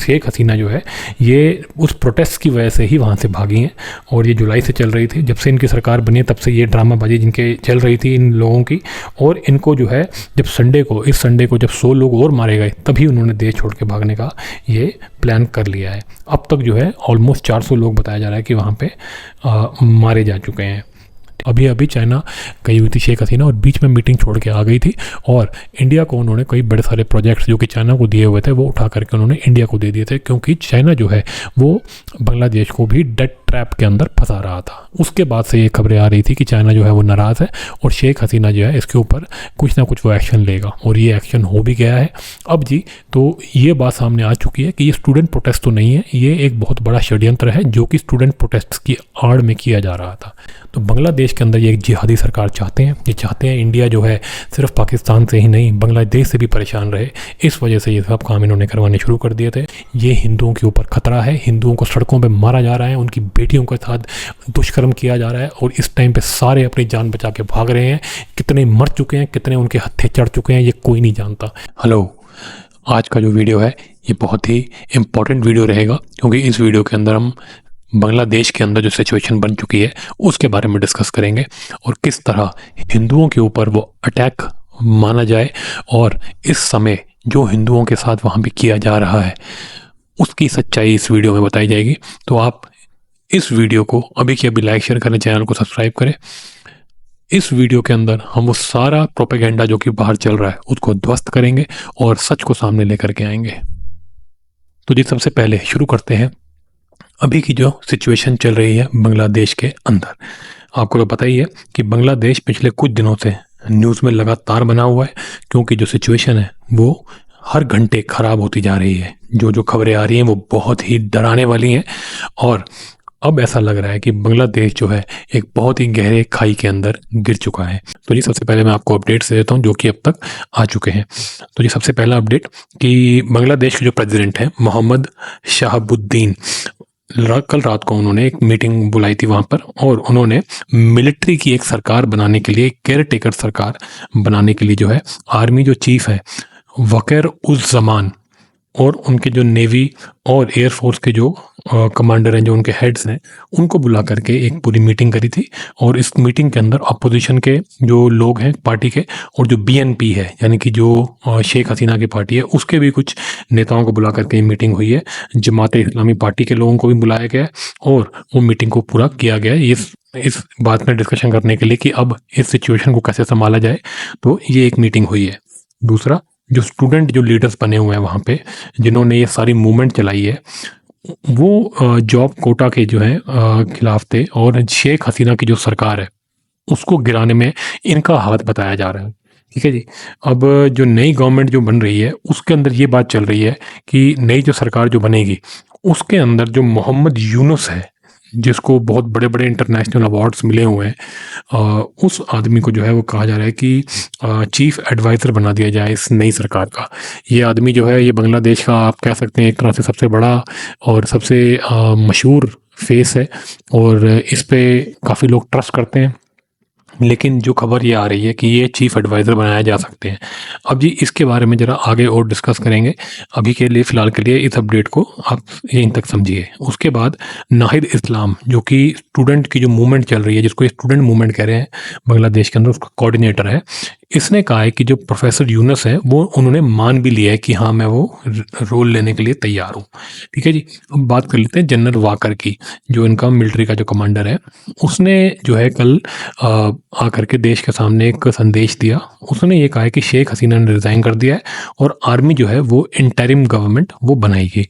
शेख हसीना जो है ये उस प्रोटेस्ट की वजह से ही वहाँ से भागी हैं, और ये जुलाई से चल रही थी। जब से इनकी सरकार बनी है तब से ये ड्रामाबाजी जिनके चल रही थी इन लोगों की, और इनको जो है जब इस संडे को जब 100 लोग और मारे गए तभी उन्होंने देश छोड़ के भागने का ये प्लान कर लिया है। अब तक जो है ऑलमोस्ट 400 लोग बताया जा रहा है कि वहाँ पे मारे जा चुके हैं। अभी चाइना गई हुई थी शेख हसीना, और बीच में मीटिंग छोड़ के आ गई थी, और इंडिया को उन्होंने कई बड़े सारे प्रोजेक्ट्स जो कि चाइना को दिए हुए थे वो उठा करके उन्होंने इंडिया को दे दिए थे, क्योंकि चाइना जो है वो बांग्लादेश को भी डेट ट्रैप के अंदर फंसा रहा था। उसके बाद से ये खबरें आ रही थी कि चाइना जो है वो नाराज़ है और शेख हसीना जो है इसके ऊपर कुछ ना कुछ वो एक्शन लेगा, और ये एक्शन हो भी गया है अब जी। तो ये बात सामने आ चुकी है कि ये स्टूडेंट प्रोटेस्ट तो नहीं है, ये एक बहुत बड़ा षड्यंत्र है जो कि स्टूडेंट प्रोटेस्ट की आड़ में किया जा रहा था। तो बांग्लादेश के अंदर ये एक जिहादी सरकार चाहते हैं, ये चाहते हैं इंडिया जो है सिर्फ पाकिस्तान से ही नहीं बांग्लादेश से भी परेशान रहे। इस वजह से ये सब काम इन्होंने करवाने शुरू कर दिए थे। ये हिंदुओं के ऊपर खतरा है, हिंदुओं को सड़कों पे मारा जा रहा है, उनकी बेटियों के साथ दुष्कर्म किया जा रहा है, और इस टाइम पे सारे अपनी जान बचा के भाग रहे हैं। कितने मर चुके हैं, कितने उनके हत्थे चढ़ चुके हैं, ये कोई नहीं जानता। हेलो, आज का जो वीडियो है ये बहुत ही इम्पोर्टेंट वीडियो रहेगा, क्योंकि इस वीडियो के अंदर हम बांग्लादेश के अंदर जो सिचुएशन बन चुकी है उसके बारे में डिस्कस करेंगे, और किस तरह हिंदुओं के ऊपर वो अटैक माना जाए, और इस समय जो हिंदुओं के साथ वहाँ पे किया जा रहा है उसकी सच्चाई इस वीडियो में बताई जाएगी। तो आप इस वीडियो को अभी के अभी लाइक शेयर करें, चैनल को सब्सक्राइब करें। इस वीडियो के अंदर हम वो सारा प्रोपेगेंडा जो कि बाहर चल रहा है उसको ध्वस्त करेंगे और सच को सामने लेकर के आएंगे। तो जी सबसे पहले शुरू करते हैं अभी की जो सिचुएशन चल रही है बांग्लादेश के अंदर। आपको तो पता ही है कि बांग्लादेश पिछले कुछ दिनों से न्यूज़ में लगातार बना हुआ है, क्योंकि जो सिचुएशन है वो हर घंटे ख़राब होती जा रही है। जो खबरें आ रही हैं वो बहुत ही डराने वाली हैं, और अब ऐसा लग रहा है कि बांग्लादेश जो है एक बहुत ही गहरे खाई के अंदर गिर चुका है। तो जी सबसे पहले मैं आपको अपडेट्स दे देता हूँ जो कि अब तक आ चुके हैं। तो जी सबसे पहला अपडेट कि बांग्लादेश के जो प्रेसिडेंट हैं मोहम्मद शहाबुद्दीन, कल रात को उन्होंने एक मीटिंग बुलाई थी वहाँ पर, और उन्होंने मिलिट्री की एक सरकार बनाने के लिए, केयर टेकर सरकार बनाने के लिए जो है आर्मी जो चीफ है वक़ार उज़ ज़मान और उनके जो नेवी और एयरफोर्स के जो कमांडर हैं, जो उनके हेड्स हैं, उनको बुला करके एक पूरी मीटिंग करी थी। और इस मीटिंग के अंदर अपोजिशन के जो लोग हैं पार्टी के, और जो बीएनपी है यानी कि जो शेख हसीना की पार्टी है उसके भी कुछ नेताओं को बुला करके मीटिंग हुई है। जमाते इस्लामी पार्टी के लोगों को भी बुलाया गया है, और वो मीटिंग को पूरा किया गया है इस बात में डिस्कशन करने के लिए कि अब इस सिचुएशन को कैसे संभाला जाए। तो ये एक मीटिंग हुई है। दूसरा, जो स्टूडेंट जो लीडर्स बने हुए हैं वहाँ पे, जिन्होंने ये सारी मूवमेंट चलाई है, वो जॉब कोटा के जो है खिलाफ थे, और शेख हसीना की जो सरकार है उसको गिराने में इनका हाथ बताया जा रहा है। ठीक है जी। अब जो नई गवर्नमेंट जो बन रही है उसके अंदर ये बात चल रही है कि नई जो सरकार जो बनेगी उसके अंदर जो मोहम्मद यूनुस है, जिसको बहुत बड़े बड़े इंटरनेशनल अवार्ड्स मिले हुए हैं, उस आदमी को जो है वो कहा जा रहा है कि चीफ एडवाइज़र बना दिया जाए इस नई सरकार का। ये आदमी जो है ये बांग्लादेश का आप कह सकते हैं एक तरह से सबसे बड़ा और सबसे मशहूर फेस है, और इस पे काफ़ी लोग ट्रस्ट करते हैं। लेकिन जो खबर ये आ रही है कि ये चीफ एडवाइज़र बनाया जा सकते हैं। अब जी इसके बारे में ज़रा आगे और डिस्कस करेंगे। अभी के लिए फ़िलहाल के लिए इस अपडेट को आप यहीं तक समझिए। उसके बाद नाहिद इस्लाम, जो कि स्टूडेंट की जो मूवमेंट चल रही है, जिसको स्टूडेंट मूवमेंट कह रहे हैं बांग्लादेश के अंदर, उसका कोऑर्डिनेटर है। इसने कहा है कि जो प्रोफेसर यूनुस है वो उन्होंने मान भी लिया है कि हाँ मैं वो रोल लेने के लिए तैयार हूँ। ठीक है जी। अब बात कर लेते हैं जनरल वाकर की, जो इनका मिलिट्री का जो कमांडर है। उसने जो है कल आकर के देश के सामने एक संदेश दिया। उसने ये कहा है कि शेख हसीना ने रिज़ाइन कर दिया है और आर्मी जो है वो इंटरिम गवर्नमेंट वो बनाएगी।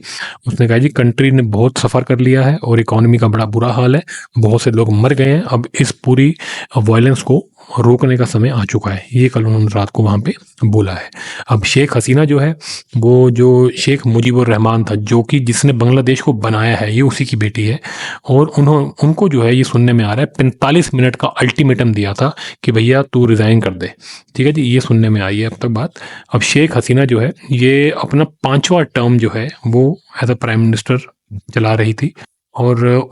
उसने कहा जी कंट्री ने बहुत सफ़र कर लिया है और इकोनॉमी का बड़ा बुरा हाल है, बहुत से लोग मर गए हैं, अब इस पूरी वायलेंस को रोकने का समय आ चुका है। ये कल उन्होंने रात को वहाँ पे बोला है। अब शेख हसीना जो है वो जो शेख मुजीबुर रहमान था, जो कि जिसने बांग्लादेश को बनाया है, ये उसी की बेटी है, और उनको जो है ये सुनने में आ रहा है 45 मिनट का अल्टीमेटम दिया था कि भैया तू रिज़ाइन कर दे। ठीक है जी, ये सुनने में आई है अब तक बात। अब शेख हसीना जो है ये अपना 5वां टर्म जो है वो एज अ प्राइम मिनिस्टर चला रही थी, और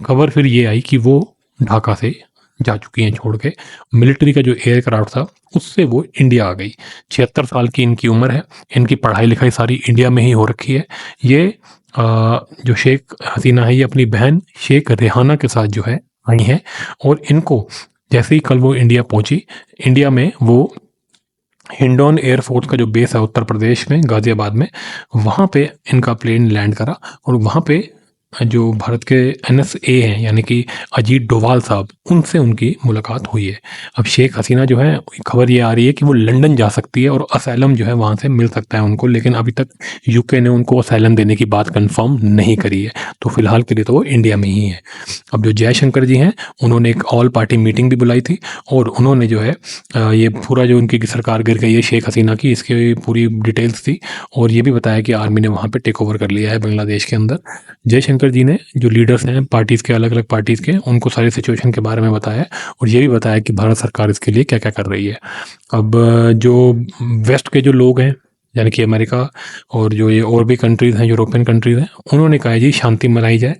खबर फिर ये आई कि वो ढाका से जा चुकी हैं छोड़ के। मिलिट्री का जो एयरक्राफ्ट था उससे वो इंडिया आ गई। 76 साल की इनकी उम्र है। इनकी पढ़ाई लिखाई सारी इंडिया में ही हो रखी है। ये जो शेख हसीना है ये अपनी बहन शेख रेहाना के साथ जो है आई हैं, और इनको जैसे ही कल वो इंडिया पहुंची, इंडिया में वो हिंडौन एयरफोर्स का जो बेस है उत्तर प्रदेश में गाजियाबाद में, वहाँ पे इनका प्लेन लैंड करा। और वहाँ पे जो भारत के NSA हैं यानी कि अजीत डोभाल साहब, उनसे उनकी मुलाकात हुई है। अब शेख हसीना जो है, खबर ये आ रही है कि वो लंदन जा सकती है और असैलम जो है वहाँ से मिल सकता है उनको, लेकिन अभी तक UK ने उनको असैलम देने की बात कंफर्म नहीं करी है। तो फिलहाल के लिए तो वो इंडिया में ही है। अब जो जयशंकर जी हैं उन्होंने एक ऑल पार्टी मीटिंग भी बुलाई थी, और उन्होंने जो है ये पूरा जो उनकी सरकार गिर गई है शेख हसीना की, इसकी पूरी डिटेल्स थी, और ये भी बताया कि आर्मी ने वहाँ पे टेक ओवर कर लिया है बांग्लादेश के अंदर। जयशंकर जी ने जो लीडर्स हैं पार्टीज़ के, अलग अलग पार्टीज़ के, उनको सारी सिचुएशन के बारे में बताया, और ये भी बताया कि भारत सरकार इसके लिए क्या क्या कर रही है। अब जो वेस्ट के जो लोग हैं यानी कि अमेरिका और जो ये और भी कंट्रीज़ हैं, यूरोपियन कंट्रीज़ हैं, उन्होंने कहा है जी शांति बनाई जाए।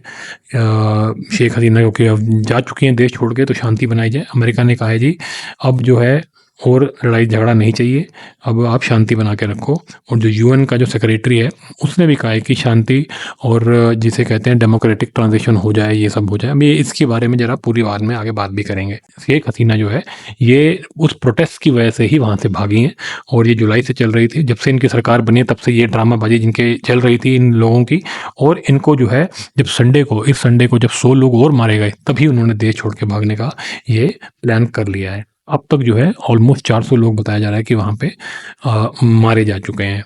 शेख हसीना क्योंकि अब जा चुकी हैं देश छोड़ के, तो शांति बनाई जाए। अमेरिका ने कहा है जी अब जो है और लड़ाई झगड़ा नहीं चाहिए, अब आप शांति बना के रखो। और जो UN का जो सेक्रेटरी है उसने भी कहा है कि शांति और जिसे कहते हैं डेमोक्रेटिक ट्रांजिशन हो जाए, ये सब हो जाए। हम ये इसके बारे में ज़रा पूरी बात में आगे बात भी करेंगे। शेख हसीना जो है ये उस प्रोटेस्ट की वजह से ही वहाँ से भागी हैं, और ये जुलाई से चल रही थी। जब से इनकी सरकार बनी तब से ये ड्रामाबाजी जिनके चल रही थी इन लोगों की, और इनको जो है जब इस संडे को जब 100 लोग और मारे गए, तभी उन्होंने देश छोड़ के भागने का ये प्लान कर लिया है। अब तक जो है ऑलमोस्ट 400 लोग बताया जा रहा है कि वहाँ पे मारे जा चुके हैं।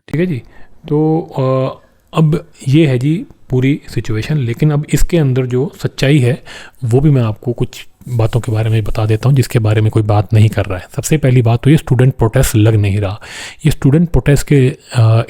ठीक है जी। तो अब ये है जी पूरी सिचुएशन, लेकिन अब इसके अंदर जो सच्चाई है वो भी मैं आपको कुछ बातों के बारे में बता देता हूँ जिसके बारे में कोई बात नहीं कर रहा है। सबसे पहली बात तो ये स्टूडेंट प्रोटेस्ट लग नहीं रहा। ये स्टूडेंट प्रोटेस्ट के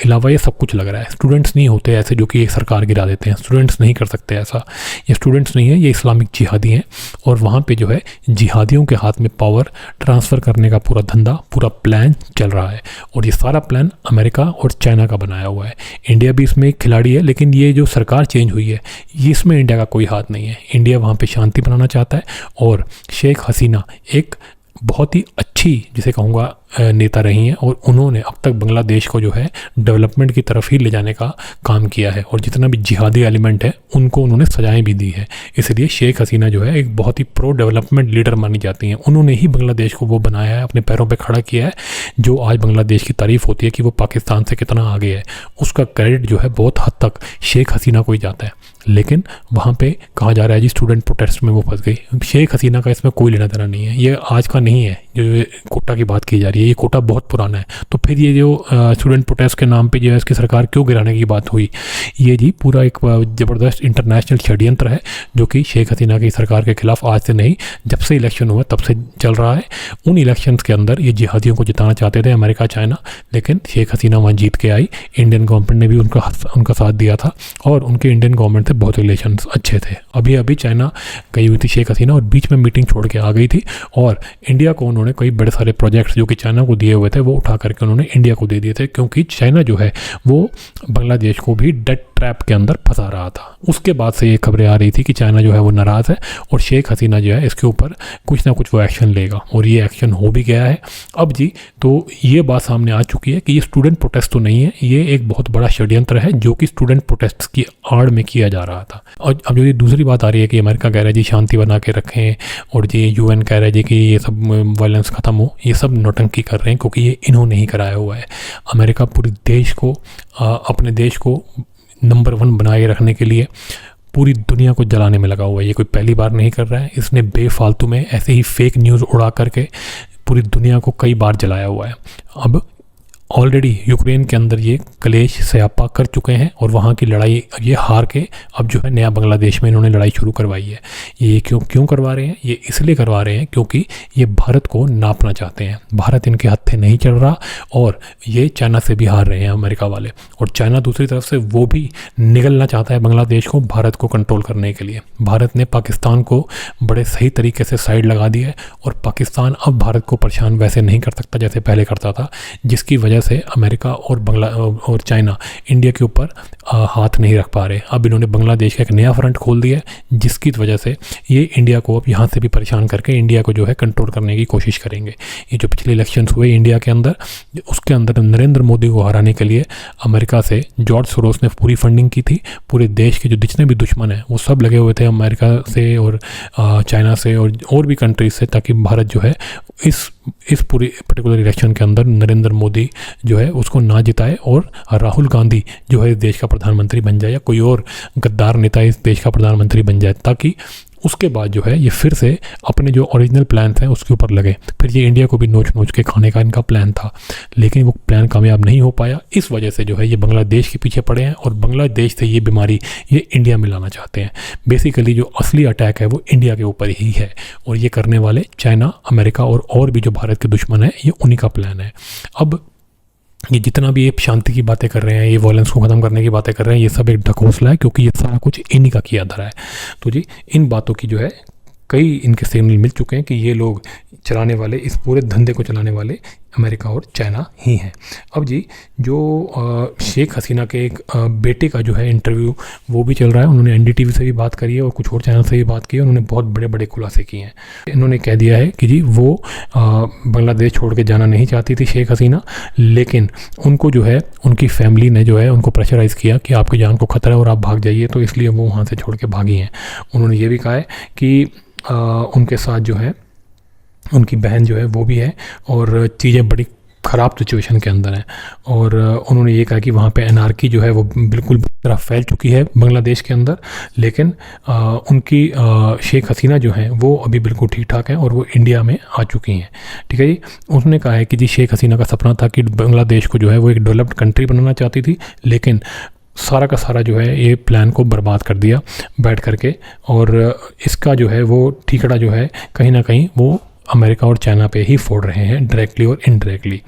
अलावा ये सब कुछ लग रहा है। स्टूडेंट्स नहीं होते ऐसे जो कि एक सरकार गिरा देते हैं, स्टूडेंट्स नहीं कर सकते ऐसा। ये स्टूडेंट्स नहीं है, ये इस्लामिक जिहादी हैं, और वहाँ पे जो है जिहादियों के हाथ में पावर ट्रांसफ़र करने का पूरा धंधा, पूरा प्लान चल रहा है। और ये सारा प्लान अमेरिका और चाइना का बनाया हुआ है। इंडिया भी इसमें एक खिलाड़ी है, लेकिन ये जो सरकार चेंज हुई है ये इसमें इंडिया का कोई हाथ नहीं है। इंडिया वहाँ पर शांति बनाना चाहता है, और शेख हसीना एक बहुत ही अच्छी, जिसे कहूँगा, नेता रही हैं, और उन्होंने अब तक बांग्लादेश को जो है डेवलपमेंट की तरफ ही ले जाने का काम किया है, और जितना भी जिहादी एलिमेंट है उनको उन्होंने सजाएं भी दी है। इसलिए शेख हसीना जो है एक बहुत ही प्रो डेवलपमेंट लीडर मानी जाती हैं। उन्होंने ही बांग्लादेश को वो बनाया है, अपने पैरों पे खड़ा किया है। जो आज बांग्लादेश की तारीफ़ होती है कि वो पाकिस्तान से कितना आगे है, उसका क्रेडिट जो है बहुत हद तक शेख हसीना को ही जाता है। लेकिन वहाँ पे कहा जा रहा है जी स्टूडेंट प्रोटेस्ट में वो फंस गई। शेख हसीना का इसमें कोई लेना देना नहीं है, ये आज का नहीं है। जो कोटा की बात की जा रही है, ये कोटा बहुत पुराना है। तो फिर ये जो स्टूडेंट प्रोटेस्ट के नाम पे जो है इसकी सरकार क्यों गिराने की बात हुई, ये जी पूरा एक ज़बरदस्त इंटरनेशनल षड्यंत्र है जो कि शेख हसीना की सरकार के खिलाफ आज से नहीं, जब से इलेक्शन हुआ तब से चल रहा है। उन इलेक्शंस के अंदर ये जिहादियों को जिताना चाहते थे अमेरिका चाइना, लेकिन शेख हसीना वहाँ जीत के आई। इंडियन गवर्नमेंट ने भी उनका साथ दिया था, और उनके इंडियन गवर्नमेंट से बहुत रिलेशन अच्छे थे। अभी चाइना गई हुई थी शेख हसीना, और बीच में मीटिंग छोड़ के आ गई थी, और इंडिया को उन्होंने कई बड़े सारे प्रोजेक्ट्स जो कि चाइना को दिए हुए थे वो उठा करके उन्होंने इंडिया को दे दिए थे, क्योंकि चाइना जो है वो बांग्लादेश को भी डेट ट्रैप के अंदर फंसा रहा था। उसके बाद से ये खबरें आ रही थी कि चाइना जो है वो नाराज़ है, और शेख हसीना जो है इसके ऊपर कुछ ना कुछ वो एक्शन लेगा, और ये एक्शन हो भी गया है अब जी। तो ये बात सामने आ चुकी है कि ये स्टूडेंट प्रोटेस्ट तो नहीं है, ये एक बहुत बड़ा षड्यंत्र है जो कि स्टूडेंट प्रोटेस्ट की आड़ में किया जा रहा था। और अब जो ये दूसरी बात आ रही है कि अमेरिका कह रहा है जी शांति बना के रखें, और जी UN कह रहा है जी कि ये सब वायलेंस ख़त्म हो, ये सब नौटंकी कर रहे हैं, क्योंकि ये इन्होंने ही कराया हुआ है। अमेरिका पूरे देश को, अपने देश को नंबर 1 बनाए रखने के लिए पूरी दुनिया को जलाने में लगा हुआ है। ये कोई पहली बार नहीं कर रहा है, इसने बेफालतू में ऐसे ही फेक न्यूज़ उड़ा करके पूरी दुनिया को कई बार जलाया हुआ है। अब ऑलरेडी यूक्रेन के अंदर ये कलेश सयापा कर चुके हैं, और वहाँ की लड़ाई ये हार के अब जो है नया बांग्लादेश में इन्होंने लड़ाई शुरू करवाई है। ये क्यों करवा रहे हैं? ये इसलिए करवा रहे हैं क्योंकि ये भारत को नापना चाहते हैं। भारत इनके हत्थे नहीं चल रहा, और ये चाइना से भी हार रहे हैं अमेरिका वाले, और चाइना दूसरी तरफ से वो भी निगलना चाहता है बांग्लादेश को भारत को कंट्रोल करने के लिए। भारत ने पाकिस्तान को बड़े सही तरीके से साइड लगा दी है, और पाकिस्तान अब भारत को परेशान वैसे नहीं कर सकता जैसे पहले करता था, जिसकी वजह वजह से अमेरिका और चाइना इंडिया के ऊपर हाथ नहीं रख पा रहे। अब इन्होंने बांग्लादेश का एक नया फ्रंट खोल दिया है, जिसकी वजह से ये इंडिया को अब यहाँ से भी परेशान करके इंडिया को जो है कंट्रोल करने की कोशिश करेंगे। ये जो पिछले इलेक्शंस हुए इंडिया के अंदर, उसके अंदर नरेंद्र मोदी को हराने के लिए अमेरिका से जॉर्ज सोरोस ने पूरी फंडिंग की थी। पूरे देश के जो जितने भी दुश्मन हैं वो सब लगे हुए थे अमेरिका से और चाइना से और भी कंट्रीज से, ताकि भारत जो है इस पूरी पर्टिकुलर इलेक्शन के अंदर नरेंद्र मोदी जो है उसको ना जिताए और राहुल गांधी जो है इस देश का प्रधानमंत्री बन जाए या कोई और गद्दार नेता इस देश का प्रधानमंत्री बन जाए, ताकि उसके बाद जो है ये फिर से अपने जो ओरिजिनल प्लान हैं उसके ऊपर लगे। फिर ये इंडिया को भी नोच नोच के खाने का इनका प्लान था, लेकिन वो प्लान कामयाब नहीं हो पाया। इस वजह से जो है ये बांग्लादेश के पीछे पड़े हैं और बांग्लादेश से ये बीमारी ये इंडिया में लाना चाहते हैं। बेसिकली जो असली अटैक है वो इंडिया के ऊपर ही है, और ये करने वाले चाइना, अमेरिका और भी जो भारत के दुश्मन है, ये उन्हीं का प्लान है। अब ये जितना भी ये शांति की बातें कर रहे हैं, ये वॉयलेंस को ख़त्म करने की बातें कर रहे हैं, ये सब एक ढकोसला है, क्योंकि ये सारा कुछ इन्हीं का किया धरा है। तो जी इन बातों की जो है कई इनके सिग्नल मिल चुके हैं कि ये लोग चलाने वाले, इस पूरे धंधे को चलाने वाले अमेरिका और चाइना ही हैं। अब जी जो शेख हसीना के एक बेटे का जो है इंटरव्यू वो भी चल रहा है। उन्होंने एनडीटीवी से भी बात करी है और कुछ और चैनल से भी बात की है। उन्होंने बहुत बड़े बड़े खुलासे किए हैं। इन्होंने कह दिया है कि जी वो बांग्लादेश छोड़ के जाना नहीं चाहती थी शेख हसीना, लेकिन उनको जो है उनकी फैमिली ने जो है उनको प्रेशराइज़ किया कि आपकी जान को खतरा है और आप भाग जाइए, तो इसलिए वो वहाँ से छोड़ के भागी हैं। उन्होंने ये भी कहा है कि उनके साथ जो है उनकी बहन जो है वो भी है और चीज़ें बड़ी ख़राब सिचुएशन के अंदर हैं। और उन्होंने ये कहा कि वहाँ पे एनार्की जो है वो बिल्कुल तरह फैल चुकी है बांग्लादेश के अंदर, लेकिन उनकी शेख हसीना जो हैं वो अभी बिल्कुल ठीक ठाक हैं और वो इंडिया में आ चुकी हैं। ठीक है जी। उन्होंने कहा है कि जी शेख हसीना का सपना था कि बांग्लादेश को जो है वो एक डेवलप्ड कंट्री बनाना चाहती थी, लेकिन सारा का सारा जो है ये प्लान को बर्बाद कर दिया बैठ करके, और इसका जो है वो ठीकड़ा जो है कहीं ना कहीं वो अमेरिका और चाइना पे ही फोड़ रहे हैं, डायरेक्टली और इनडायरेक्टली।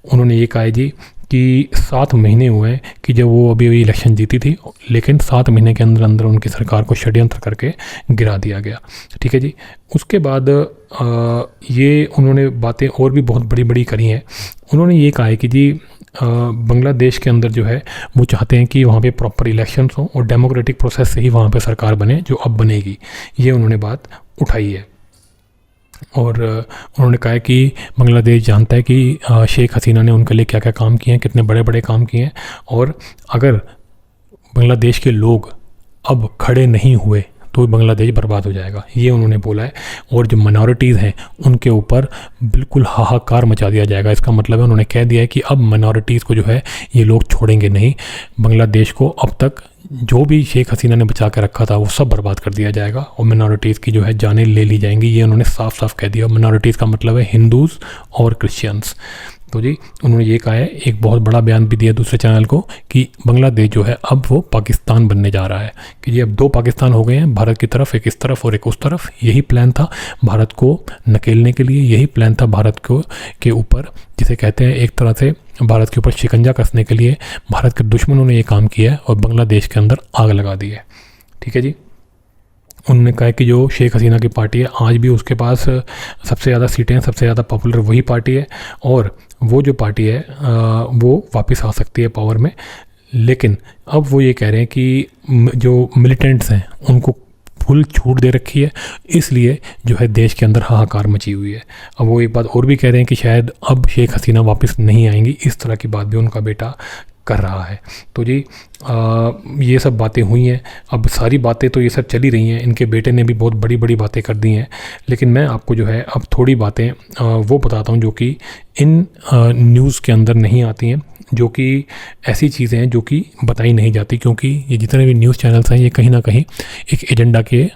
उन्होंने ये कहा है जी कि 7 महीने हुए कि जब वो अभी इलेक्शन जीती थी, लेकिन 7 महीने के अंदर अंदर उनकी सरकार को षड्यंत्र करके गिरा दिया गया। ठीक है जी। उसके बाद ये उन्होंने बातें और भी बहुत बड़ी बड़ी करी हैं। उन्होंने ये कहा है कि जी बांग्लादेश के अंदर जो है वो चाहते हैं कि वहाँ पे प्रॉपर इलेक्शंस हों और डेमोक्रेटिक प्रोसेस से ही वहाँ पे सरकार बने जो अब बनेगी। ये उन्होंने बात उठाई है। और उन्होंने कहा है कि बांग्लादेश जानता है कि शेख हसीना ने उनके लिए क्या क्या काम किए हैं, कितने बड़े बड़े काम किए हैं, और अगर बांग्लादेश के लोग अब खड़े नहीं हुए तो बांग्लादेश बर्बाद हो जाएगा, ये उन्होंने बोला है। और जो माइनॉरिटीज़ हैं उनके ऊपर बिल्कुल हाहाकार मचा दिया जाएगा। इसका मतलब है उन्होंने कह दिया है कि अब माइनॉरिटीज़ को जो है ये लोग छोड़ेंगे नहीं। बांग्लादेश को अब तक जो भी शेख हसीना ने बचा के रखा था वो सब बर्बाद कर दिया जाएगा और मिनॉरिटीज़ की जो है जानें ले ली जाएंगी, ये उन्होंने साफ साफ कह दिया। मिनॉरिटीज़ का मतलब है हिंदूज़ और क्रिश्चियंस। तो जी उन्होंने ये कहा है, एक बहुत बड़ा बयान भी दिया दूसरे चैनल को कि बांग्लादेश जो है अब वो पाकिस्तान बनने जा रहा है, कि ये अब 2 पाकिस्तान हो गए हैं, भारत की तरफ एक इस तरफ और एक उस तरफ। यही प्लान था भारत को नकेलने के लिए, यही प्लान था भारत को के ऊपर, जिसे कहते हैं एक तरह से भारत के ऊपर शिकंजा कसने के लिए भारत के दुश्मनों ने ये काम किया है और बांग्लादेश के अंदर आग लगा दी है। ठीक है जी। उन्होंने कहा कि जो शेख हसीना की पार्टी है आज भी उसके पास सबसे ज़्यादा सीटें हैं, सबसे ज़्यादा पॉपुलर वही पार्टी है, और वो जो पार्टी है वो वापस आ सकती है पावर में। लेकिन अब वो ये कह रहे हैं कि जो मिलिटेंट्स हैं उनको फुल छूट दे रखी है, इसलिए जो है देश के अंदर हाहाकार मची हुई है। अब वो एक बात और भी कह रहे हैं कि शायद अब शेख हसीना वापस नहीं आएंगी, इस तरह की बात भी उनका बेटा कर रहा है। तो जी ये सब बातें हुई हैं। अब सारी बातें तो ये सब चली रही हैं, इनके बेटे ने भी बहुत बड़ी बड़ी बातें कर दी हैं, लेकिन मैं आपको जो है अब थोड़ी बातें वो बताता हूँ जो कि इन न्यूज़ के अंदर नहीं आती हैं, जो कि ऐसी चीज़ें हैं जो कि बताई नहीं जाती, क्योंकि ये जितने भी न्यूज़ चैनल्स हैं ये कहीं ना कहीं एक एजेंडा के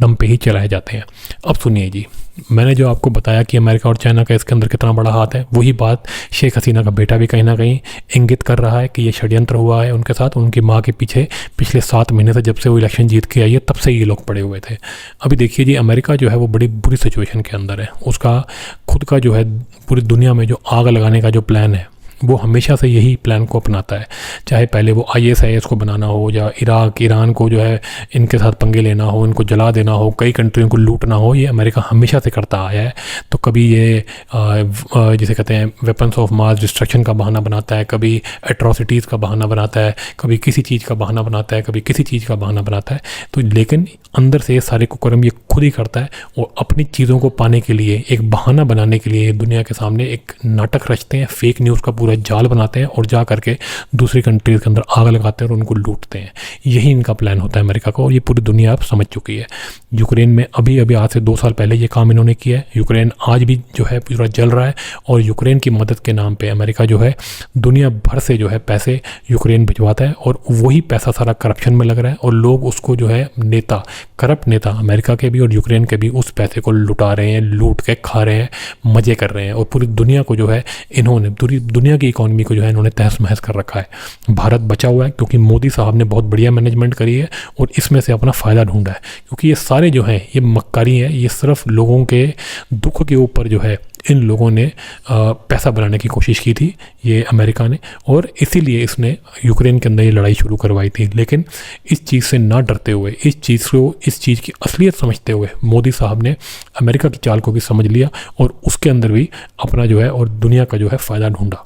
दम पे ही चलाए जाते हैं। अब सुनिए जी, मैंने जो आपको बताया कि अमेरिका और चाइना का इसके अंदर कितना बड़ा हाथ है, वही बात शेख हसीना का बेटा भी कहीं ना कहीं इंगित कर रहा है कि ये षड्यंत्र हुआ है उनके साथ, उनकी माँ के पीछे पिछले 7 महीने से, जब से वो इलेक्शन जीत के आई है तब से ये लोग पड़े हुए थे। अभी देखिए जी, अमेरिका जो है वो बड़ी बुरी सिचुएशन के अंदर है। उसका खुद का जो है पूरी दुनिया में जो आग लगाने का जो प्लान है वो हमेशा से यही प्लान को अपनाता है, चाहे पहले वो ISIS को बनाना हो या इराक ईरान को जो है इनके साथ पंगे लेना हो, इनको जला देना हो, कई कंट्रियों को लूटना हो, ये अमेरिका हमेशा से करता आया है। तो कभी ये जिसे कहते हैं वेपन्स ऑफ मास डिस्ट्रक्शन का बहाना बनाता है, कभी एट्रॉसिटीज़ का बहाना बनाता है, कभी किसी चीज़ का बहाना बनाता है, कभी किसी चीज़ का बहाना बनाता है। तो लेकिन अंदर से ये सारे कुकर्म ये खुद ही करता है और अपनी चीज़ों को पाने के लिए, एक बहाना बनाने के लिए दुनिया के सामने एक नाटक रचते हैं, फेक न्यूज़ का पूरा जाल बनाते हैं और जा करके दूसरी कंट्रीज़ के अंदर आग लगाते हैं और उनको लूटते हैं। यही इनका प्लान होता है अमेरिका का, और ये पूरी दुनिया अब समझ चुकी है। यूक्रेन में अभी आज से 2 साल पहले ये काम इन्होंने किया है। यूक्रेन आज भी जो है पूरा जल रहा है और यूक्रेन की मदद के नाम पे अमेरिका जो है दुनिया भर से जो है पैसे यूक्रेन भिजवाता है और वही पैसा सारा करप्शन में लग रहा है और लोग उसको जो है नेता, करप्ट नेता अमेरिका के भी और यूक्रेन के भी उस पैसे को लुटा रहे हैं, लूट के खा रहे हैं, मज़े कर रहे हैं और पूरी दुनिया को जो है इन्होंने, पूरी दुनिया की इकॉनमी को जो है इन्होंने तहस महस कर रखा है। भारत बचा हुआ है क्योंकि मोदी साहब ने बहुत बढ़िया मैनेजमेंट करी है और इसमें से अपना फ़ायदा ढूंढा है, क्योंकि ये सारे जो हैं ये मक्कारी है, ये सिर्फ लोगों के दुख के ऊपर जो है इन लोगों ने पैसा बनाने की कोशिश की थी, ये अमेरिका ने, और इसीलिए इसने यूक्रेन के अंदर ये लड़ाई शुरू करवाई थी। लेकिन इस चीज़ से ना डरते हुए, इस चीज़ की असलियत समझते हुए मोदी साहब ने अमेरिका की चाल को भी समझ लिया और उसके अंदर भी अपना जो है और दुनिया का जो है फ़ायदा ढूंढा।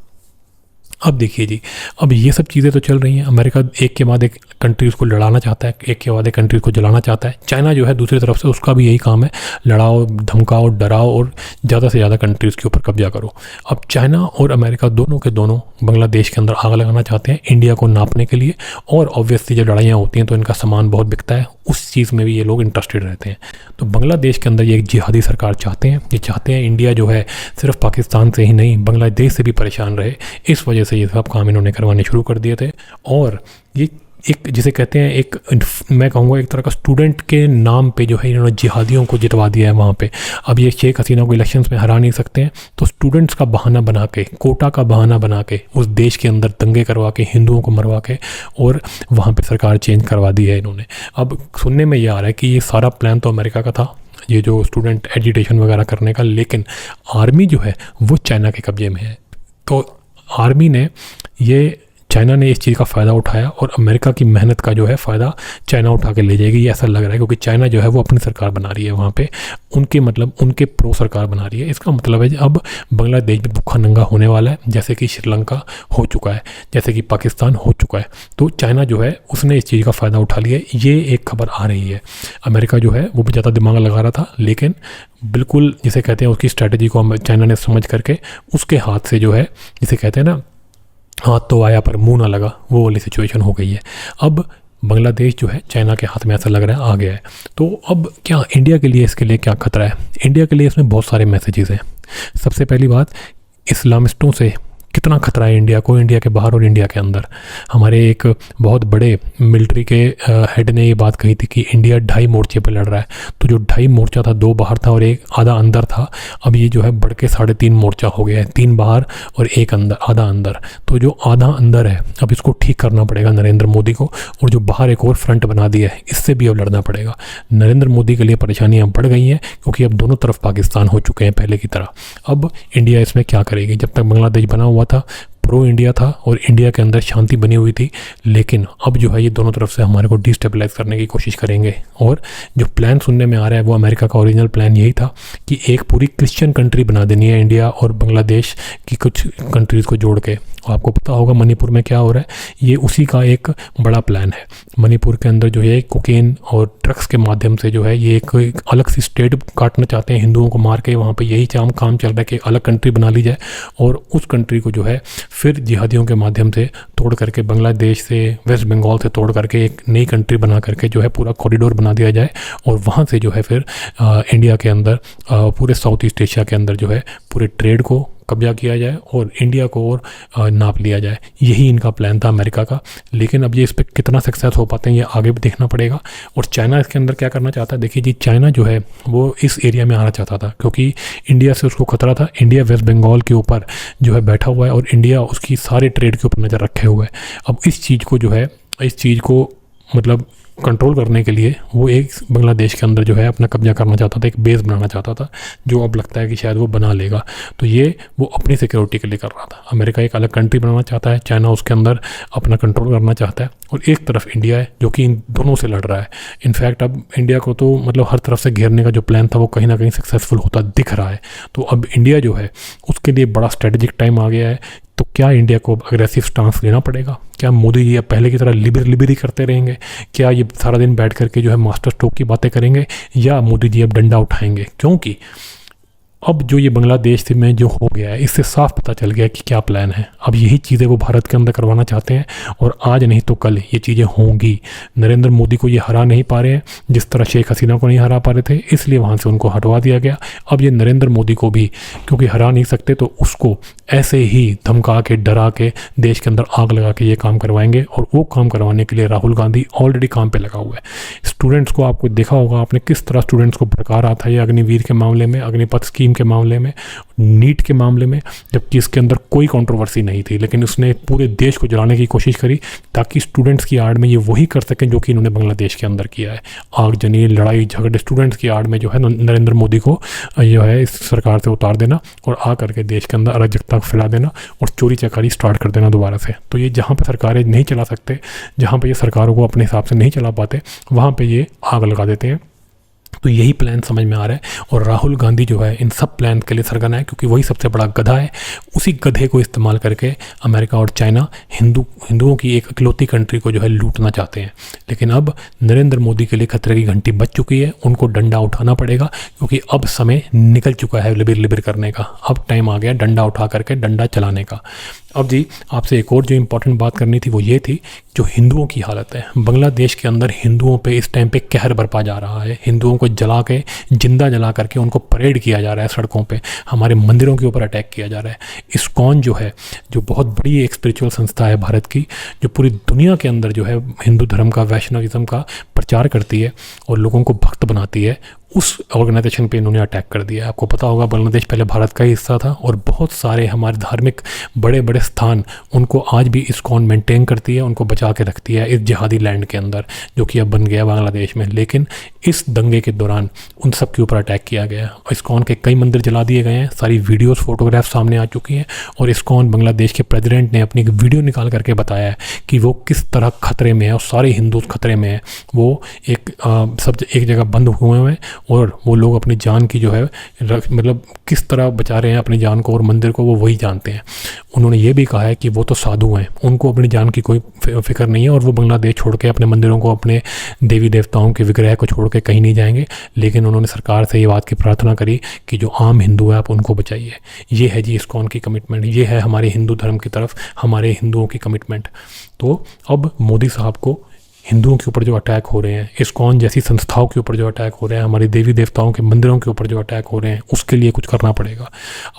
अब देखिए जी, अब ये सब चीज़ें तो चल रही हैं, अमेरिका एक के बाद एक कंट्रीज़ को लड़ाना चाहता है, एक के बाद एक कंट्रीज़ को जलाना चाहता है। चाइना जो है दूसरी तरफ से उसका भी यही काम है, लड़ाओ, धमकाओ, डराओ और ज़्यादा से ज़्यादा कंट्रीज़ के ऊपर कब्जा करो। अब चाइना और अमेरिका दोनों के दोनों बांग्लादेश के अंदर आग लगाना चाहते हैं इंडिया को नापने के लिए, और ऑब्वियसली जब लड़ाइयाँ होती हैं तो इनका सामान बहुत बिकता है, उस चीज़ में भी ये लोग इंटरेस्टेड रहते हैं। तो बांग्लादेश के अंदर ये एक जिहादी सरकार चाहते हैं, ये चाहते हैं इंडिया जो है सिर्फ पाकिस्तान से ही नहीं बांग्लादेश से भी परेशान रहे। इस वजह से ये सब काम इन्होंने करवाने शुरू कर दिए थे। और ये एक जिसे कहते हैं एक, मैं कहूँगा एक तरह का स्टूडेंट के नाम पे जो है इन्होंने जिहादियों को जितवा दिया है वहाँ पे। अब ये शेख हसीना को इलेक्शंस में हरा नहीं सकते हैं, तो स्टूडेंट्स का बहाना बना के, कोटा का बहाना बना के उस देश के अंदर दंगे करवा के, हिंदुओं को मरवा के और वहाँ पे सरकार चेंज करवा दी है इन्होंने। अब सुनने में ये आ रहा है कि ये सारा प्लान तो अमेरिका का था, ये जो स्टूडेंट एजिटेशन वगैरह करने का, लेकिन आर्मी जो है वो चाइना के कब्जे में है। तो आर्मी ने चाइना ने इस चीज़ का फ़ायदा उठाया और अमेरिका की मेहनत का जो है फ़ायदा चाइना उठा के ले जाएगी, ये ऐसा लग रहा है, क्योंकि चाइना जो है वो अपनी सरकार बना रही है वहाँ पे, उनके प्रो सरकार बना रही है। इसका मतलब है अब बांग्लादेश भी भूखा नंगा होने वाला है, जैसे कि श्रीलंका हो चुका है, जैसे कि पाकिस्तान हो चुका है। तो चाइना जो है उसने इस चीज़ का फ़ायदा उठा लिया, ये एक खबर आ रही है। अमेरिका जो है वो भी ज़्यादा दिमाग लगा रहा था, लेकिन बिल्कुल जिसे कहते हैं उसकी स्ट्रैटेजी को चाइना ने समझ करके उसके हाथ से जो है, जिसे कहते हैं ना हाथ तो आया पर मुंह ना लगा, वो वाली सिचुएशन हो गई है। अब बांग्लादेश जो है चाइना के हाथ में ऐसा लग रहा है आ गया है। तो अब क्या इंडिया के लिए, इसके लिए क्या खतरा है? इंडिया के लिए इसमें बहुत सारे मैसेजेस हैं। सबसे पहली बात, इस्लामिस्टों से कितना खतरा है इंडिया को, इंडिया के बाहर और इंडिया के अंदर। हमारे एक बहुत बड़े मिलिट्री के हेड ने ये बात कही थी कि इंडिया 2.5 मोर्चे पर लड़ रहा है। तो जो 2.5 मोर्चा था, 2 बाहर था और एक आधा अंदर था, अब ये जो है बढ़ के 3.5 मोर्चा हो गया है, 3 बाहर और 1 अंदर, आधा अंदर। तो जो आधा अंदर है अब इसको ठीक करना पड़ेगा नरेंद्र मोदी को, और जो बाहर एक और फ्रंट बना दिया है इससे भी अब लड़ना पड़ेगा। नरेंद्र मोदी के लिए परेशानियाँ बढ़ गई हैं क्योंकि अब दोनों तरफ पाकिस्तान हो चुके हैं पहले की तरह। अब इंडिया इसमें क्या करेगी? जब तक बांग्लादेश बना हुआ था, प्रो इंडिया था और इंडिया के अंदर शांति बनी हुई थी, लेकिन अब जो है ये दोनों तरफ से हमारे को डिस्टेबलाइज करने की कोशिश करेंगे। और जो प्लान सुनने में आ रहा है वो अमेरिका का ओरिजिनल प्लान यही था कि एक पूरी क्रिश्चियन कंट्री बना देनी है इंडिया और बांग्लादेश की कुछ कंट्रीज़ को जोड़ के। आपको पता होगा मणिपुर में क्या हो रहा है, ये उसी का एक बड़ा प्लान है। मणिपुर के अंदर जो है कोकेन और ड्रग्स के माध्यम से जो है ये एक अलग सी स्टेट काटना चाहते हैं, हिंदुओं को मार के। वहाँ पे यही काम चल रहा है कि एक अलग कंट्री बना ली जाए और उस कंट्री को जो है फिर जिहादियों के माध्यम से तोड़ करके, बांग्लादेश से, वेस्ट बंगाल से तोड़ करके एक नई कंट्री बना करके जो है पूरा कॉरिडोर बना दिया जाए और वहाँ से जो है फिर इंडिया के अंदर, पूरे साउथ ईस्ट एशिया के अंदर जो है पूरे ट्रेड को कब्जा किया जाए और इंडिया को और नाप लिया जाए। यही इनका प्लान था अमेरिका का। लेकिन अब ये इस पर कितना सक्सेस हो पाते हैं ये आगे भी देखना पड़ेगा। और चाइना इसके अंदर क्या करना चाहता है? देखिए जी, चाइना जो है वो इस एरिया में आना चाहता था क्योंकि इंडिया से उसको खतरा था। इंडिया वेस्ट बंगाल के ऊपर जो है बैठा हुआ है और इंडिया उसकी सारे ट्रेड के ऊपर नज़र रखे हुए है। अब इस चीज़ को जो है, इस चीज़ को मतलब कंट्रोल करने के लिए वो एक बांग्लादेश के अंदर जो है अपना कब्जा करना चाहता था, एक बेस बनाना चाहता था, जो अब लगता है कि शायद वो बना लेगा। तो ये वो अपनी सिक्योरिटी के लिए कर रहा था। अमेरिका एक अलग कंट्री बनाना चाहता है, चाइना उसके अंदर अपना कंट्रोल करना चाहता है, और एक तरफ इंडिया है जो कि इन दोनों से लड़ रहा है। इनफैक्ट अब इंडिया को तो मतलब हर तरफ से घेरने का जो प्लान था वो कहीं ना कहीं सक्सेसफुल होता दिख रहा है। तो अब इंडिया जो है उसके लिए बड़ा स्ट्रेटेजिक टाइम आ गया है। तो क्या इंडिया को अग्रेसिव स्टांस लेना पड़ेगा? क्या मोदी जी अब पहले की तरह लिबरी करते रहेंगे? क्या ये सारा दिन बैठ करके जो है मास्टर स्ट्रोक की बातें करेंगे, या मोदी जी अब डंडा उठाएंगे? क्योंकि अब जो ये बांग्लादेश में जो हो गया है, इससे साफ पता चल गया कि क्या प्लान है। अब यही चीज़ें वो भारत के अंदर करवाना चाहते हैं, और आज नहीं तो कल ये चीज़ें होंगी। नरेंद्र मोदी को ये हरा नहीं पा रहे हैं, जिस तरह शेख हसीना को नहीं हरा पा रहे थे, इसलिए वहाँ से उनको हटवा दिया गया। अब ये नरेंद्र मोदी को भी क्योंकि हरा नहीं सकते, तो उसको ऐसे ही धमका के, डरा के, देश के अंदर आग लगा के ये काम करवाएंगे। और वो काम करवाने के लिए राहुल गांधी ऑलरेडी काम पे लगा हुआ है। स्टूडेंट्स को आपको देखा होगा आपने किस तरह स्टूडेंट्स को भड़का रहा था, ये अग्निवीर के मामले में, अग्निपथ स्कीम के मामले में, नीट के मामले में, जबकि इसके अंदर कोई कंट्रोवर्सी नहीं थी, लेकिन उसने पूरे देश को जलाने की कोशिश करी ताकि स्टूडेंट्स की आड़ में ये वही कर सकें जो कि इन्होंने बांग्लादेश के अंदर किया है। आगजनी, लड़ाई झगड़े, स्टूडेंट्स की आड़ में जो है नरेंद्र मोदी को जो है इस सरकार से उतार देना, और आ करके देश के अंदर अराजकता फैला देना और चोरी चकारी स्टार्ट कर देना दोबारा से। तो ये जहाँ पे सरकारें नहीं चला सकते, जहाँ पे ये सरकारों को अपने हिसाब से नहीं चला पाते, वहाँ पे ये आग लगा देते हैं। तो यही प्लान समझ में आ रहा है, और राहुल गांधी जो है इन सब प्लान के लिए सरगना है, क्योंकि वही सबसे बड़ा गधा है। उसी गधे को इस्तेमाल करके अमेरिका और चाइना हिंदुओं की एक इकलौती कंट्री को जो है लूटना चाहते हैं। लेकिन अब नरेंद्र मोदी के लिए खतरे की घंटी बज चुकी है, उनको डंडा उठाना पड़ेगा, क्योंकि अब समय निकल चुका है लिबिर करने का। अब टाइम आ गया डंडा उठा करके डंडा चलाने का। अब जी आपसे एक और जो इम्पोर्टेंट बात करनी थी वो ये थी, जो हिंदुओं की हालत है बांग्लादेश के अंदर। हिंदुओं पे इस टाइम पे कहर बरपा जा रहा है। हिंदुओं को जला के, जिंदा जला करके उनको परेड किया जा रहा है सड़कों पे। हमारे मंदिरों के ऊपर अटैक किया जा रहा है। इस्कॉन जो है, जो बहुत बड़ी एक स्पिरिचुअल संस्था है भारत की, जो पूरी दुनिया के अंदर जो है हिंदू धर्म का, वैष्णविज्म का प्रचार करती है और लोगों को भक्त बनाती है, उस ऑर्गेनाइजेशन पे इन्होंने अटैक कर दिया। आपको पता होगा बांग्लादेश पहले भारत का ही हिस्सा था, और बहुत सारे हमारे धार्मिक बड़े बड़े स्थान उनको आज भी इस्कॉन मेंटेन करती है, उनको बचा के रखती है इस जिहादी लैंड के अंदर, जो कि अब बन गया बांग्लादेश में। लेकिन इस दंगे के दौरान उन सब के ऊपर अटैक किया गया। इस्कॉन के कई मंदिर जला दिए गए हैं, सारी वीडियोस फोटोग्राफ सामने आ चुकी हैं, और इस्कॉन बांग्लादेश के प्रेसिडेंट ने अपनी एक वीडियो निकाल करके बताया है कि वो किस तरह खतरे में है, और सारे हिंदू खतरे में है। वो सब एक जगह बंद हुए हैं, और वो लोग अपनी जान की जो है मतलब किस तरह बचा रहे हैं अपनी जान को और मंदिर को, वो वही जानते हैं। उन्होंने ये भी कहा है कि वो तो साधु हैं, उनको अपनी जान की कोई फिक्र नहीं है, और वो बांग्लादेश छोड़ के अपने मंदिरों को, अपने देवी देवताओं के विग्रह को छोड़ के कहीं नहीं जाएंगे। लेकिन उन्होंने सरकार से ये बात की प्रार्थना करी कि जो आम हिंदू है आप उनको बचाइए। ये है जी इस्कॉन की कमिटमेंट, ये है हमारे हिंदू धर्म की तरफ हमारे हिंदुओं की कमिटमेंट। तो अब मोदी साहब को हिंदुओं के ऊपर जो अटैक हो रहे हैं, इस्कॉन जैसी संस्थाओं के ऊपर जो अटैक हो रहे हैं, हमारे देवी देवताओं के मंदिरों के ऊपर जो अटैक हो रहे हैं, उसके लिए कुछ करना पड़ेगा।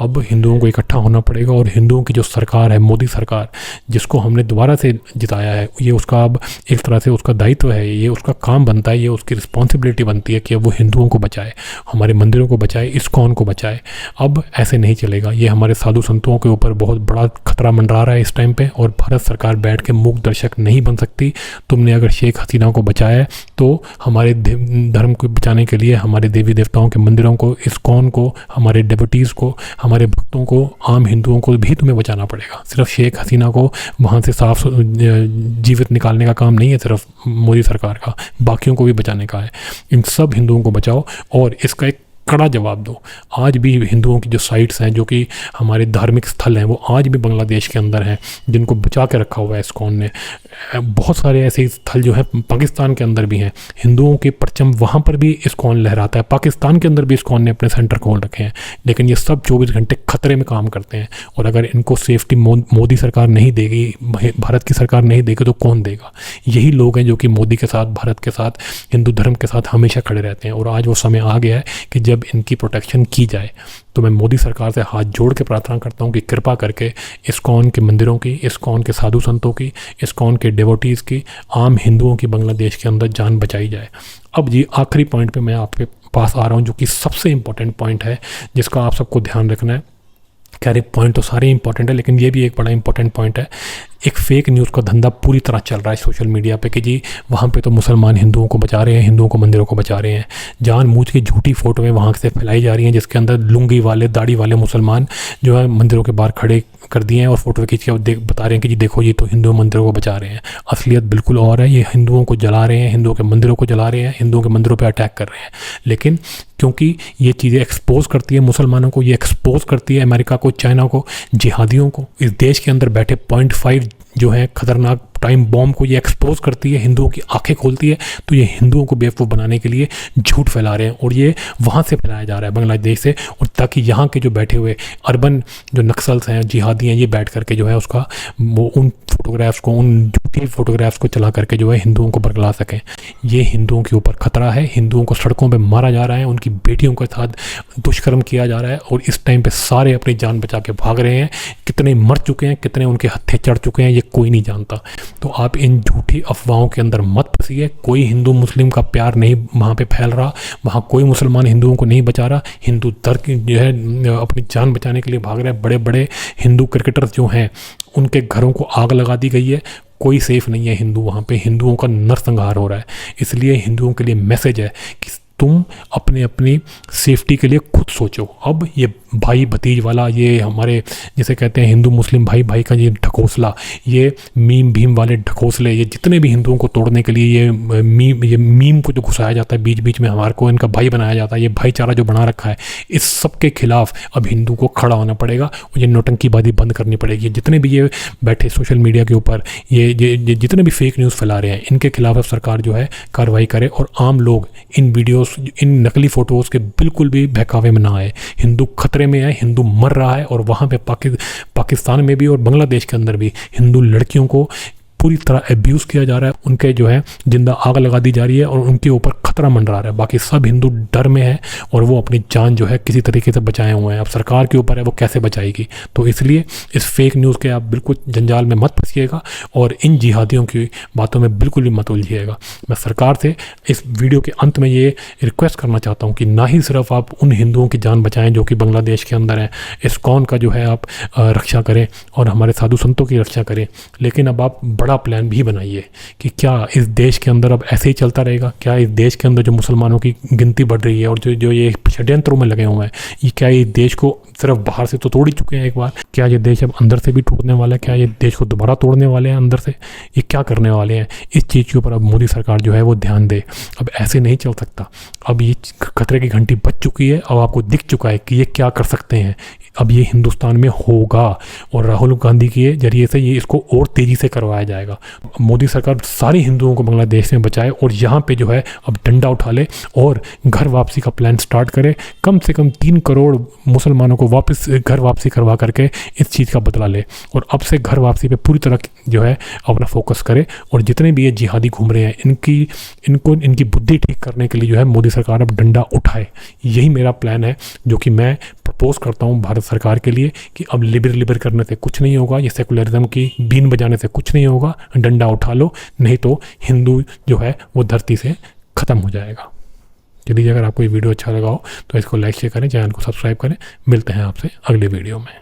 अब हिंदुओं को इकट्ठा होना पड़ेगा, और हिंदुओं की जो सरकार है, मोदी सरकार, जिसको हमने दोबारा से जिताया है, ये उसका अब एक तरह से उसका दायित्व है, ये उसका काम बनता है, ये उसकी रिस्पॉन्सिबिलिटी बनती है कि अब वो हिंदुओं को बचाए, हमारे मंदिरों को बचाए, इस्कॉन को बचाए। अब ऐसे नहीं चलेगा। ये हमारे साधु संतों के ऊपर बहुत बड़ा खतरा मंडरा रहा है इस टाइम पे, और भारत सरकार बैठ के मूक दर्शक नहीं बन सकती। तुमने अगर शेख हसीना को बचाया है, तो हमारे धर्म को बचाने के लिए हमारे देवी देवताओं के मंदिरों को, इस्कॉन को, हमारे डेवोटीज़ को, हमारे भक्तों को, आम हिंदुओं को भी तुम्हें बचाना पड़ेगा। सिर्फ शेख हसीना को वहाँ से साफ जीवित निकालने का काम नहीं है सिर्फ मोदी सरकार का, बाकियों को भी बचाने का है। इन सब हिंदुओं को बचाओ, और इसका एक कड़ा जवाब दो। आज भी हिंदुओं की जो साइट्स हैं, जो कि हमारे धार्मिक स्थल हैं, वो आज भी बांग्लादेश के अंदर हैं, जिनको बचा के रखा हुआ है इस्कॉन ने। बहुत सारे ऐसे स्थल जो है पाकिस्तान के अंदर भी हैं, हिंदुओं के परचम वहाँ पर भी इस्कॉन लहराता है। पाकिस्तान के अंदर भी इस्कॉन ने अपने सेंटर खोल रखे हैं, लेकिन ये सब 24 घंटे खतरे में काम करते हैं। और अगर इनको सेफ्टी मोदी सरकार नहीं देगी, भारत की सरकार नहीं देगी, तो कौन देगा? यही लोग हैं जो कि मोदी के साथ, भारत के साथ, हिंदू धर्म के साथ हमेशा खड़े रहते हैं। और आज वो समय आ गया है कि जब इनकी प्रोटेक्शन की जाए। तो मैं मोदी सरकार से हाथ जोड़ के प्रार्थना करता हूँ कि कृपा करके इस्कॉन के मंदिरों की, इस्कॉन के साधु संतों की, इस्कॉन के डेवोटीज़ की, आम हिंदुओं की बांग्लादेश के अंदर जान बचाई जाए। अब जी आखिरी पॉइंट पे मैं आपके पास आ रहा हूँ, जो कि सबसे इम्पोर्टेंट पॉइंट है, जिसका आप सबको ध्यान रखना है। खैर पॉइंट तो सारे इंपॉर्टेंट है, लेकिन ये भी एक बड़ा इंपॉर्टेंट पॉइंट है एक फेक न्यूज़ का धंधा पूरी तरह चल रहा है सोशल मीडिया पे कि जी वहाँ पे तो मुसलमान हिंदुओं को बचा रहे हैं, हिंदुओं को मंदिरों को बचा रहे हैं। जानबूझ के झूठी फोटोएं वहाँ से फैलाई जा रही हैं जिसके अंदर लुंगी वाले दाढ़ी वाले मुसलमान जो है मंदिरों के बाहर खड़े कर दिए हैं और फोटो खींच के बता रहे हैं कि जी देखो ये तो हिंदू मंदिरों को बचा रहे हैं। असलियत बिल्कुल और है, ये हिंदुओं को जला रहे हैं, हिंदुओं के मंदिरों को जला रहे हैं, हिंदुओं के मंदिरों पर अटैक कर रहे हैं। लेकिन क्योंकि ये चीज़ें एक्सपोज करती है मुसलमानों को, ये एक्सपोज करती है अमेरिका को, चाइना को, जिहादियों को, इस देश के अंदर बैठे 0.5 जो है खतरनाक टाइम बॉम्ब को ये एक्सपोज करती है, हिंदुओं की आंखें खोलती है। तो ये हिंदुओं को बेवकूफ़ बनाने के लिए झूठ फैला रहे हैं और ये वहाँ से फैलाया जा रहा है बांग्लादेश से, और ताकि यहाँ के जो बैठे हुए अर्बन जो नक्सल्स हैं, जिहादी हैं, ये बैठ करके जो है उसका वो उन फोटोग्राफ्स को, उन झूठी फोटोग्राफ्स को चला करके जो है हिंदुओं को बरगला सकें। ये हिंदुओं के ऊपर खतरा है, हिंदुओं को सड़कों पर मारा जा रहा है, उनकी बेटियों के साथ दुष्कर्म किया जा रहा है और इस टाइम पे सारे अपनी जान बचा के भाग रहे हैं। कितने मर चुके हैं, कितने उनके हत्थे चढ़ चुके हैं, ये कोई नहीं जानता। तो आप इन झूठी अफवाहों के अंदर मत फंसिए। कोई हिंदू मुस्लिम का प्यार नहीं वहाँ पे फैल रहा, वहाँ कोई मुसलमान हिंदुओं को नहीं बचा रहा। हिंदू धर्म जो है अपनी जान बचाने के लिए भाग रहे हैं। बड़े बड़े हिंदू क्रिकेटर्स जो हैं उनके घरों को आग लगा दी गई है। कोई सेफ नहीं है हिंदू, वहाँ पे हिंदुओं का नरसंहार हो रहा है। इसलिए हिंदुओं के लिए मैसेज है कि तुम अपनी सेफ्टी के लिए खुद सोचो। अब ये भाई भतीज वाला, ये हमारे जिसे कहते हैं हिंदू मुस्लिम भाई भाई का ये ढकोसला, ये मीम भीम वाले ढकोसले, ये जितने भी हिंदुओं को तोड़ने के लिए ये मीम को जो घुसाया जाता है बीच बीच में, हमारे को इनका भाई बनाया जाता है, ये भाईचारा जो बना रखा है, इस सब के खिलाफ अब हिंदू को खड़ा होना पड़ेगा और ये नौटंकीबाजी बंद करनी पड़ेगी। जितने भी ये बैठे सोशल मीडिया के ऊपर ये जितने भी फेक न्यूज़ फैला रहे हैं, इनके खिलाफ अब सरकार जो है कार्रवाई करे और आम लोग इन वीडियोस, इन नकली फ़ोटोज़ के बिल्कुल भी बहकावे में ना आए। हिंदू खतरे में है, हिंदू मर रहा है और वहाँ पे पाकिस्तान में भी और बांग्लादेश के अंदर भी हिंदू लड़कियों को पूरी तरह एब्यूज़ किया जा रहा है, उनके जो है जिंदा आग लगा दी जा रही है और उनके ऊपर खतरा मंडरा रहा है। बाकी सब हिंदू डर में है और वो अपनी जान जो है किसी तरीके से बचाए हुए हैं। अब सरकार के ऊपर है वो कैसे बचाएगी। तो इसलिए इस फेक न्यूज़ के आप बिल्कुल जंजाल में मत फंसिएगा और इन जिहादियों की बातों में बिल्कुल भी मत उलझिएगा। मैं सरकार से इस वीडियो के अंत में ये रिक्वेस्ट करना चाहता हूँ कि ना ही सिर्फ आप उन हिंदुओं की जान बचाएं जो कि बांग्लादेश के अंदर हैं, इस्कॉन का जो है आप रक्षा करें और हमारे साधु संतों की रक्षा करें, लेकिन अब आप बड़ा प्लान भी बनाइए कि क्या इस देश के अंदर अब ऐसे ही चलता रहेगा। क्या इस देश के अंदर जो मुसलमानों की गिनती बढ़ रही है और जो ये षड्यंत्रों में लगे हुए हैं, ये क्या इस देश को सिर्फ बाहर से तो तोड़ ही चुके हैं एक बार, क्या ये देश अब अंदर से भी टूटने वाला है? क्या ये देश को दोबारा तोड़ने वाले हैं अंदर से? ये क्या करने वाले हैं? इस चीज़ के ऊपर अब मोदी सरकार जो है वो ध्यान दे। अब ऐसे नहीं चल सकता। अब ये खतरे की घंटी बज चुकी है। अब आपको दिख चुका है कि ये क्या कर सकते हैं। अब ये हिंदुस्तान में होगा और राहुल गांधी के जरिए से ये इसको और तेज़ी से करवाया जाएगा। मोदी सरकार सारे हिंदुओं को बांग्लादेश में बचाए और यहाँ पे जो है अब डंडा उठा ले और घर वापसी का प्लान स्टार्ट करे। कम से कम 3 करोड़ मुसलमानों को वापस घर वापसी करवा करके इस चीज़ का बदला ले और अब से घर वापसी पे पूरी तरह जो है अपना फोकस करे। और जितने भी ये जिहादी घूम रहे हैं इनकी बुद्धि ठीक करने के लिए जो है मोदी सरकार अब डंडा उठाए। यही मेरा प्लान है जो कि मैं प्रपोज करता हूँ भारत सरकार के लिए कि अब लिबर करने से कुछ नहीं होगा, ये सेकुलरिज्म की बीन बजाने से कुछ नहीं होगा। डंडा उठा लो, नहीं तो हिंदू जो है वो धरती से ख़त्म हो जाएगा। चलिए, अगर आपको ये वीडियो अच्छा लगा हो तो इसको लाइक शेयर करें, चैनल को सब्सक्राइब करें। मिलते हैं आपसे अगले वीडियो में।